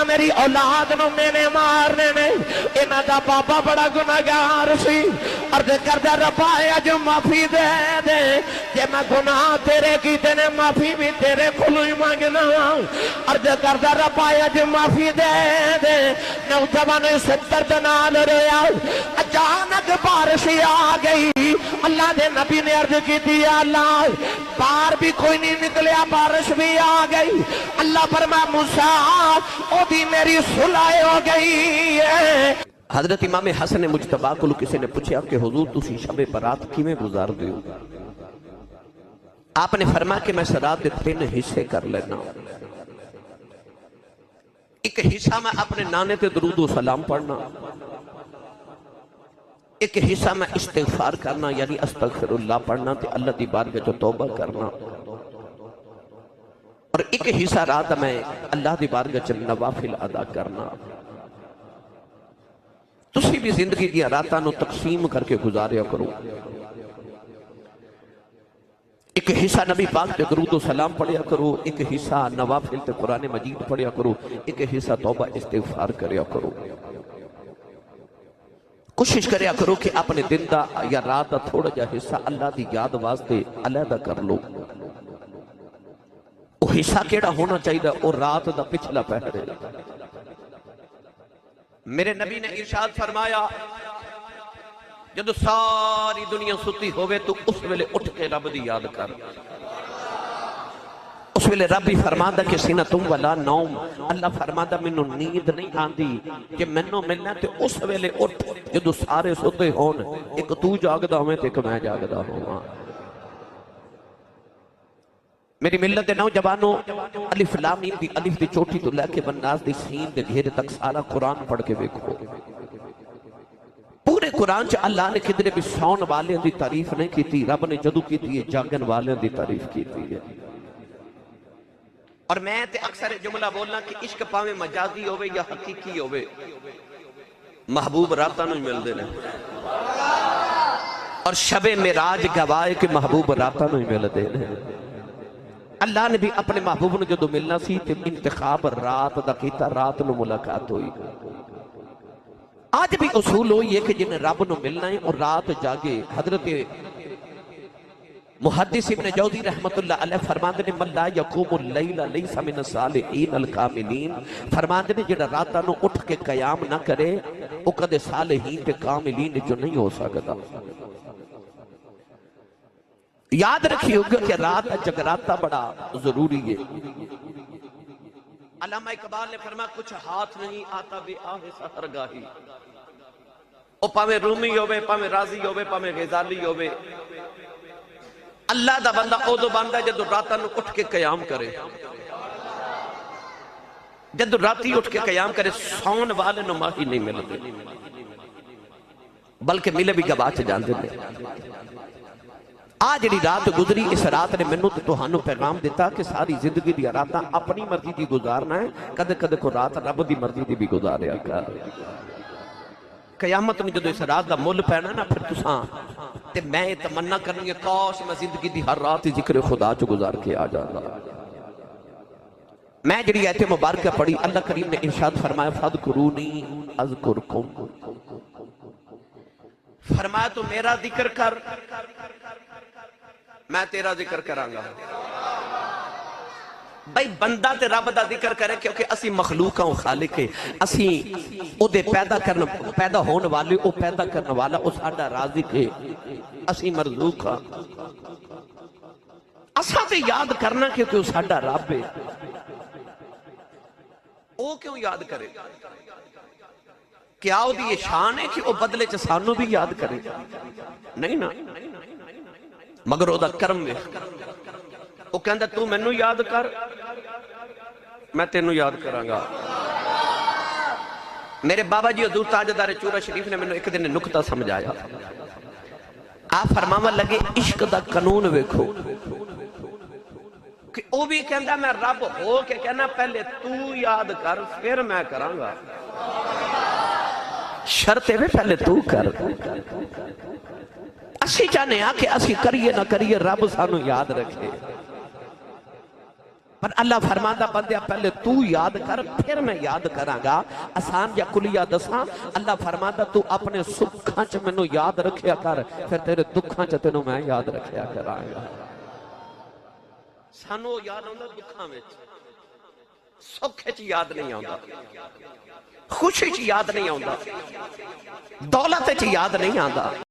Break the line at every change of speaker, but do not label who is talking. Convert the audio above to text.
میری اولاد نو مینے مارنے نے انہاں دا بابا بڑا گناہگار سی عرض کردہ ربا اج معافی دے دے کہ میں گناہ تیرے کیتے نے معافی بھی تیرے کھلو ہی مانگنا عرض کردہ ربا اج معافی دے دے نوجوان ستر دنال رویا اچانک بارشی آ گئی اللہ دے نبی نے عرض کی دیا اللہ بار بھی کوئی نہیں نکلیا بارش بھی آ گئی اللہ فرمایا موسیٰ او دی میری صلح ہو گئی ہے۔ حضرت امام حسن مجتبیٰ کو کسی نے پوچھا کہ حضور تسی شب برات کیویں گزار دیو؟ آپ نے فرمایا کہ میں رات دے 3 حصے کر لینا ایک حصہ میں اپنے نانے تے درود و سلام پڑھنا ایک حصہ میں استغفار کرنا یعنی استغفر اللہ پڑھنا تے اللہ دی بارگاہ جو توبہ کرنا اور ایک حصہ رات میں اللہ دی بارگاہ چ نوافل ادا کرنا تسی بھی زندگی دیا راتاں نو تقسیم کر کے گزاریا کرو ایک حصہ نبی پاک تے درود و سلام پڑھیا کرو ایک حصہ نوافل تے قرآن مجید پڑھیا کرو ایک حصہ توبہ استغفار کریا کرو کوشش کریا کرو کہ اپنے دن دا یا رات دا تھوڑا جا حصہ اللہ دی یاد واسطے علیحدہ کر لو وہ حصہ کیڑا ہونا چاہیے اور رات دا پچھلا پہرے میرے نبی نے ارشاد فرمایا جدو ساری دنیا ستی ہوئے تو اس ویلے اٹھ کے رب دی یاد کر اس ویلے رب ہی فرماندہ کہ سینتم ولا نوم اللہ فرماندہ منو نیند نہیں آندی کہ منو ملنا تے اس ویلے اٹھ جدو سارے ستے ہون ایک تو جاگدہ ہوئے تے ایک میں جاگدہ ہوں میری ملت نوجوانوں الف لام میم دی الف دی چوٹی تو لے کے بناس دی سین دے گھیرے تک سارا قرآن پڑھ کے دیکھو پورے قرآن چ اللہ نے کدھر بھی سون والے دی تعریف نہیں کی تھی رب نے جدو کی تھی جاگن والے دی تعریف کی تھی اور میں تے اکثر جملہ بولنا کہ عشق پاویں مجازی ہوئے یا حقیقی ہوئے محبوب راتاں نوں مل دے نے اور شب معراج گواہ کہ محبوب راتاں نوں مل دے نے اللہ نے بھی اپنے محبوب نے جدو ملنا سی تے انتخاب رات دا کیتا رات نو ملاقات ہوئی آج بھی اصول ہوئی ہے کہ جنہیں رب نو ملنا ہے اور رات جاگے حضرت محدث ابن جوزی رحمت اللہ علیہ فرماندے نے من لا یقوم اللیل لیس من الصالحین الکاملین فرماندے نے جنہیں راتاں نو اٹھ کے قیام نہ کرے وہ کدے صالحین تے کاملین جو نہیں ہو سکتا یاد رکھیے ہوگا کہ رات جگراتا بڑا ضروری ہے علامہ اقبال نے فرمایا کچھ ہاتھ نہیں آتا بے آہ سحرگاہی او پاویں رومی ہوئے پاویں رازی ہوئے پاویں غزالی ہوئے اللہ دا بندہ او دو بندہ جدو راتاں نو اٹھ کے قیام کرے جدو راتی اٹھ کے قیام کرے سون والے نو ماہی نہیں ملتے بلکہ ملے بھی گواچ جان دے آج جڑی رات گزری اس رات نے منو تہانوں پیغام دیتا کہ ساری زندگی دی راتاں اپنی مرضی دی گزارنا ہے کدے کدے کو رات رب دی مرضی دی بھی گزاریا کر قیامت میں جدو اس رات دا مل پینا نا پھر تساں تے میں تمنا کرنی ہے کاش میں زندگی دی ہر رات ذکر خدا چو گزار کے آ جانا میں جڑی آیت مبارکہ پڑھی اللہ کریم نے ارشاد فرمایا فَاذْكُرُونِي أَذْكُرْكُمْ فرمایا تو میرا ذکر کر میں تیرا ذکر کرانگا بھائی بندہ تے رب دا ذکر کرے کیونکہ اسی مخلوق ہوں خالق ہے اسی او دے پیدا ہونے والے او پیدا کرنے والا او ساڑا رازق ہے اسی مرزوق ہاں اسا تے یاد کرنا کیونکہ او ساڑا رب ہے او کیوں یاد کرے کیا او دی یہ شان ہے کہ او بدلے چسانوں بھی یاد کرے نہیں نا مگر او دا کرم ہے وہ کہندہ تو میں نو یاد کر میں تینو یاد کرانگا میرے بابا جی حضور تاجدار چورہ شریف نے میں ایک دن نکتہ سمجھایا آپ فرماوا لگے عشق دا قانون ویکھو کہ او بھی کہندہ میں رب ہو کہ کہنا پہلے تو یاد کر پھر میں کرانگا شرط ہے پہلے تو کر اسی چاہنے ہاں کہ اسی کریے نہ کریے رب سانو یاد رکھے پر اللہ فرماندہ بندیا پہلے تو یاد کر پھر میں یاد کراں گا. آسان یا کلیہ دساں اللہ فرماندہ تو اپنے سکھاں چ مینوں یاد رکھیا کر پھر تیرے دکھاں چ تینوں میں یاد رکھیا کراں گا. سانو یاد ہوندا دکھاں وچ سکھ وچ یاد نہیں آوندا خوشی چ یاد نہیں آوندا دولت چ یاد نہیں آندا.